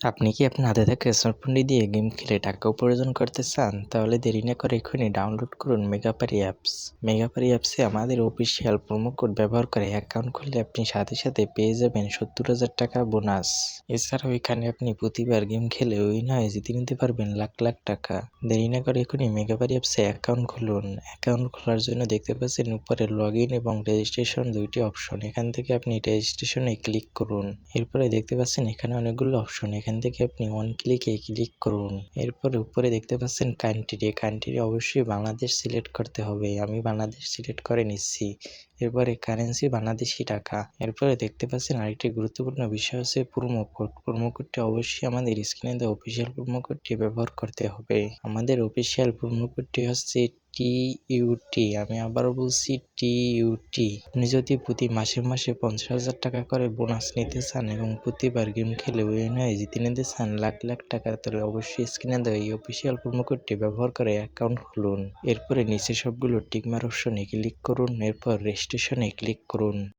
আপনি কি আপনার হাতে থাকা স্মার্টফোনটি দিয়ে গেম খেলে টাকা উপার্জন করতে চান? তাহলে দেরি না করে এখনই ডাউনলোড করুন মেগাপারি অ্যাপস। মেগাপারি অ্যাপসে আমাদের অফিসিয়াল প্রোমো কোড ব্যবহার করে অ্যাকাউন্ট খুললে আপনি সাথে সাথে পেয়ে যাবেন 70,000 টাকা বোনাস। এছাড়াও এখানে আপনি প্রতিবার গেম খেলে উইন হয়ে জিতে নিতে পারবেন লাখ লাখ টাকা। দেরি না করে এখনই মেগাপারি অ্যাপসে অ্যাকাউন্ট খুলুন। অ্যাকাউন্ট খোলার জন্য দেখতে পাচ্ছেন উপরে লগ ইন এবং রেজিস্ট্রেশন দুইটি অপশন। এখান থেকে আপনি রেজিস্ট্রেশনে ক্লিক করুন। এরপরে দেখতে পাচ্ছেন এখানে অনেকগুলো অপশন। এখান থেকে আপনি ওয়ান ক্লিকে ক্লিক করুন। এরপরে উপরে দেখতে পাচ্ছেন কান্ট্রি অবশ্যই বাংলাদেশ সিলেক্ট করতে হবে। আমি বাংলাদেশ সিলেক্ট করে নিচ্ছি। এরপরে কারেন্সি বাংলাদেশি টাকা। এরপরে দেখতে পাচ্ছেন আরেকটি গুরুত্বপূর্ণ বিষয় হচ্ছে প্রোমো কোড। প্রোমো কোডটি অবশ্যই আমাদের স্ক্রিনে দেওয়া অফিসিয়াল প্রোমো কোডটি ব্যবহার করতে হবে। আমাদের অফিসিয়াল প্রোমো কোডটি হচ্ছে TUT। আমি আবারও বলছি TUT। আপনি যদি প্রতি মাসে মাসে 50,000 টাকা করে বোনাস নিতে চান এবং প্রতিবার গেম খেলে উইন হয়ে জিতে নিতে চান লাখ লাখ টাকা, তাহলে অবশ্যই স্ক্রিনে দেওয়া এই অফিসিয়াল প্রোমো কোডটি ব্যবহার করে অ্যাকাউন্ট খুলুন। এরপরে নিচে সবগুলো টিকমার্ক অপশনে ক্লিক করুন। এরপর রেজিস্ট্রেশনে ক্লিক করুন।